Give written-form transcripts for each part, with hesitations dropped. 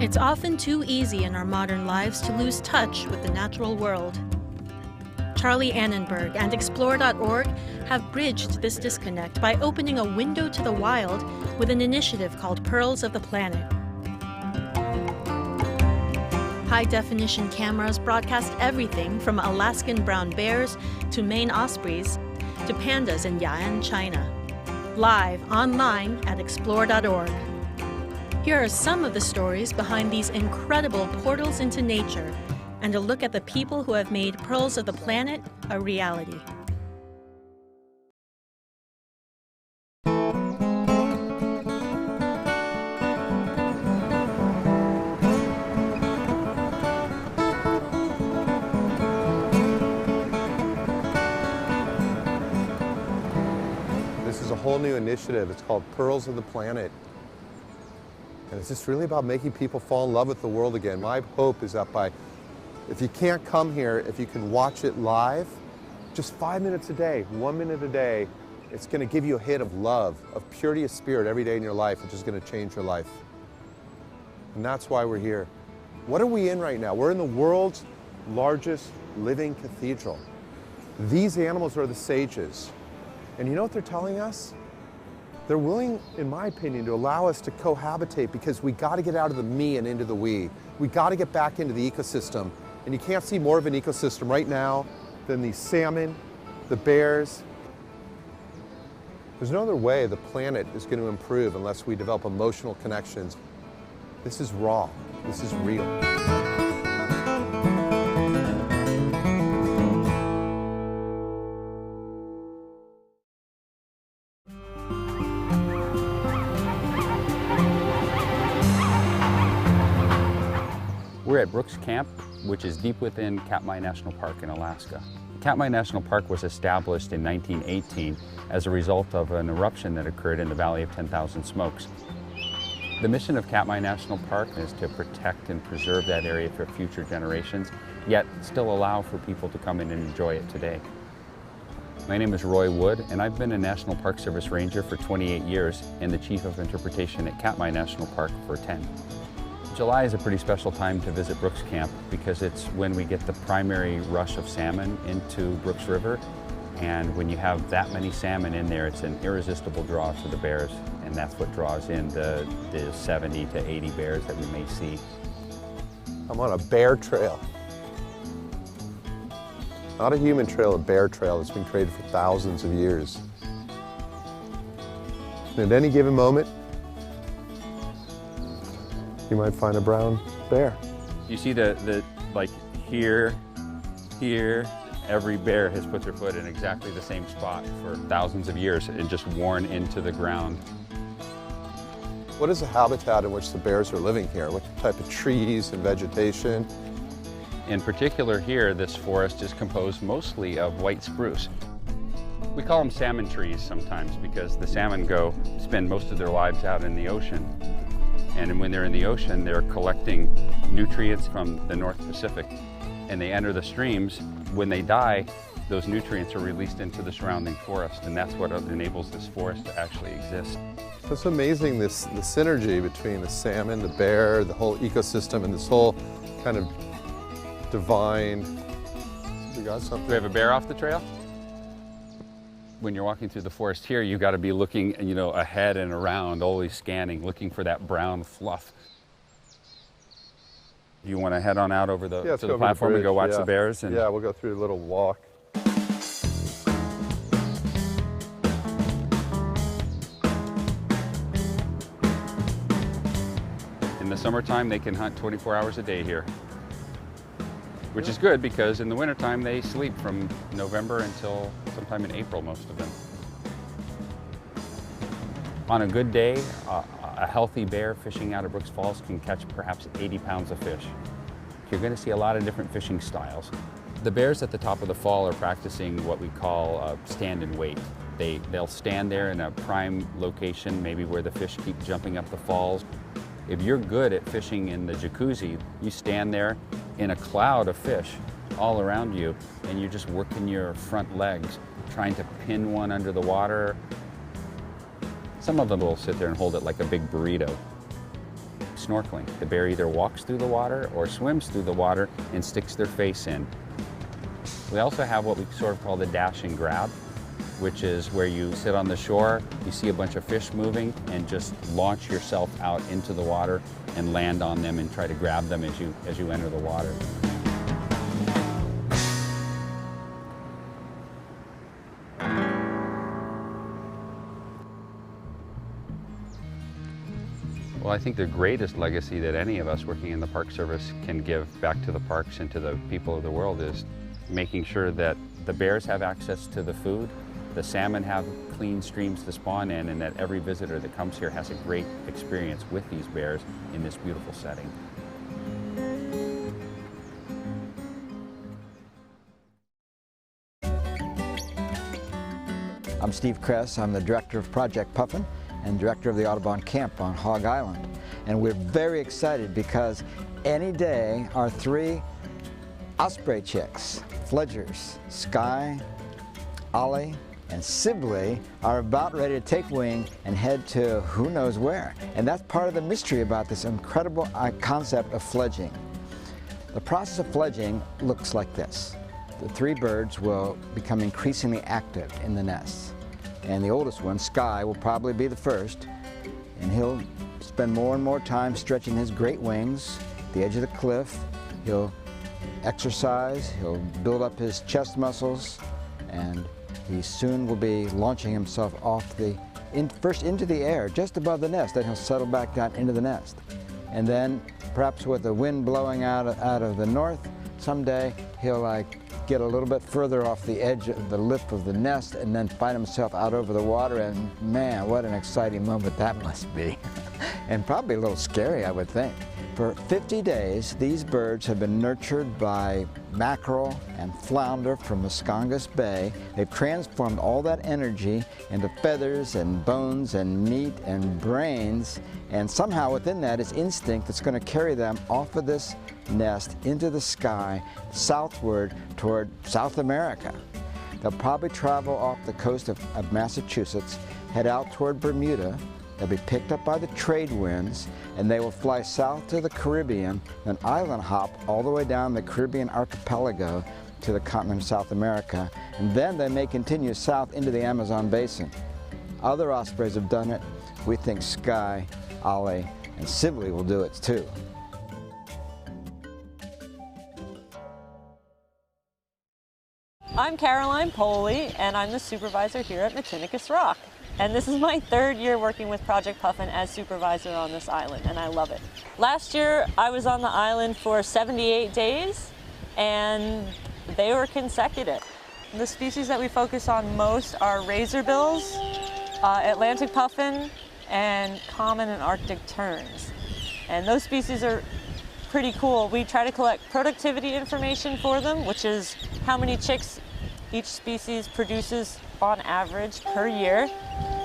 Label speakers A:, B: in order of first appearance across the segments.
A: It's often too easy in our modern lives to lose touch with the natural world. Charlie Annenberg and Explore.org have bridged this disconnect by opening a window to the wild with an initiative called Pearls of the Planet. High-definition cameras broadcast everything from Alaskan brown bears to Maine ospreys to pandas in Ya'an, China. Live online at Explore.org. Here are some of the stories behind these incredible portals into nature and a look at the people who have made Pearls of the Planet a reality.
B: This is a whole new initiative. It's called Pearls of the Planet. And it's just really about making people fall in love with the world again. My hope is that if you can't come here, if you can watch it live, just 5 minutes a day, 1 minute a day, it's going to give you a hit of love, of purity of spirit every day in your life, which is going to change your life. And that's why we're here. What are we in right now? We're in the world's largest living cathedral. These animals are the sages. And you know what they're telling us? They're willing, in my opinion, to allow us to cohabitate because we got to get out of the me and into the we. We got to get back into the ecosystem. And you can't see more of an ecosystem right now than these salmon, the bears. There's no other way the planet is going to improve unless we develop emotional connections. This is raw. This is real.
C: We're at Brooks Camp, which is deep within Katmai National Park in Alaska. Katmai National Park was established in 1918 as a result of an eruption that occurred in the Valley of 10,000 Smokes. The mission of Katmai National Park is to protect and preserve that area for future generations, yet still allow for people to come in and enjoy it today. My name is Roy Wood, and I've been a National Park Service Ranger for 28 years and the Chief of Interpretation at Katmai National Park for 10. July is a pretty special time to visit Brooks Camp because it's when we get the primary rush of salmon into Brooks River. And when you have that many salmon in there, it's an irresistible draw to the bears. And that's what draws in the 70 to 80 bears that we may see.
B: I'm on a bear trail. Not a human trail, a bear trail that's been created for thousands of years. And at any given moment, you might find a brown bear.
C: You see like here, every bear has put their foot in exactly the same spot for thousands of years and just worn into the ground.
B: What is the habitat in which the bears are living here? What type of trees and vegetation?
C: In particular here, this forest is composed mostly of white spruce. We call them salmon trees sometimes because the salmon spend most of their lives out in the ocean. And when they're in the ocean, they're collecting nutrients from the North Pacific. And they enter the streams. When they die, those nutrients are released into the surrounding forest. And that's what enables this forest to actually exist.
B: It's amazing, the synergy between the salmon, the bear, the whole ecosystem, and this whole kind of divine. We got something.
C: Do we have a bear off the trail? When you're walking through the forest here, you got to be looking, ahead and around, always scanning, looking for that brown fluff. Do you want to head on out over to the platform and go watch the bears?
B: Yeah, we'll go through a little walk.
C: In the summertime, they can hunt 24 hours a day here, which is good because in the wintertime, they sleep from November until sometime in April, most of them. On a good day, a healthy bear fishing out of Brooks Falls can catch perhaps 80 pounds of fish. You're going to see a lot of different fishing styles. The bears at the top of the fall are practicing what we call stand and wait. They'll stand there in a prime location, maybe where the fish keep jumping up the falls. If you're good at fishing in the jacuzzi, you stand there in a cloud of fish all around you, and you're just working your front legs, trying to pin one under the water. Some of them will sit there and hold it like a big burrito. snorkeling. The bear either walks through the water or swims through the water and sticks their face in. We also have what we sort of call the dash and grab, which is where you sit on the shore, you see a bunch of fish moving, and just launch yourself out into the water and land on them and try to grab them as you enter the water. Well, I think the greatest legacy that any of us working in the Park Service can give back to the parks and to the people of the world is making sure that the bears have access to the food, the salmon have clean streams to spawn in, and that every visitor that comes here has a great experience with these bears in this beautiful setting.
D: I'm Steve Kress. I'm the director of Project Puffin and director of the Audubon Camp on Hog Island. And we're very excited because any day our 3 osprey chicks, fledgers, Sky, Ollie, and Sibley, are about ready to take wing and head to who knows where. And that's part of the mystery about this incredible concept of fledging. The process of fledging looks like this. The 3 birds will become increasingly active in the nests. And the oldest one, Sky, will probably be the first, and he'll spend more and more time stretching his great wings at the edge of the cliff. He'll exercise, he'll build up his chest muscles, and he soon will be launching himself off first into the air, just above the nest, then he'll settle back down into the nest. And then, perhaps with the wind blowing out of the north, someday he'll get a little bit further off the edge of the lip of the nest and then find himself out over the water, and man, what an exciting moment that must be. And probably a little scary, I would think. For 50 days, these birds have been nurtured by mackerel and flounder from Muscongas Bay. They've transformed all that energy into feathers and bones and meat and brains, and somehow within that is instinct that's going to carry them off of this nest into the sky southward toward South America. They'll probably travel off the coast of Massachusetts, head out toward Bermuda. They'll be picked up by the trade winds, and they will fly south to the Caribbean, then island hop all the way down the Caribbean archipelago to the continent of South America, and then they may continue south into the Amazon basin. Other ospreys have done it. We think Sky, Ollie, and Sibley will do it too.
E: I'm Caroline Poley, and I'm the supervisor here at Matinicus Rock. And this is my 3rd year working with Project Puffin as supervisor on this island, and I love it. Last year, I was on the island for 78 days, and they were consecutive. The species that we focus on most are razorbills, Atlantic puffin, and common and Arctic terns. And those species are pretty cool. We try to collect productivity information for them, which is how many chicks each species produces on average per year.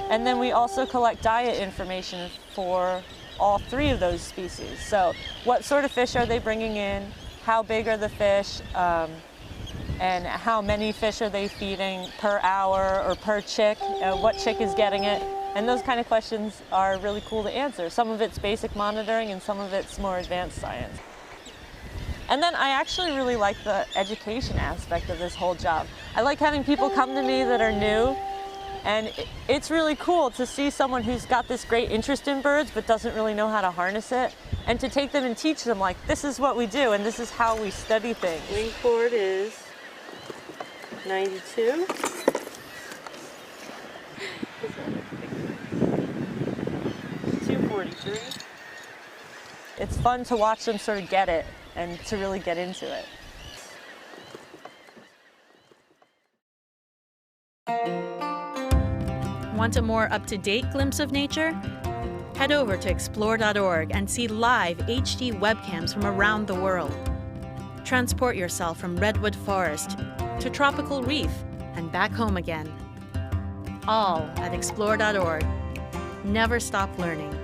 E: And then we also collect diet information for all 3 of those species. So what sort of fish are they bringing in? How big are the fish? And how many fish are they feeding per hour or per chick? What chick is getting it? And those kind of questions are really cool to answer. Some of it's basic monitoring and some of it's more advanced science. And then I actually really like the education aspect of this whole job. I like having people come to me that are new, and it's really cool to see someone who's got this great interest in birds but doesn't really know how to harness it, and to take them and teach them, like, this is what we do and this is how we study things. Wing chord is 92. 243. It's fun to watch them sort of get it and to really get into it.
A: Want a more up-to-date glimpse of nature? Head over to explore.org and see live HD webcams from around the world. Transport yourself from redwood forest to tropical reef and back home again. All at explore.org. Never stop learning.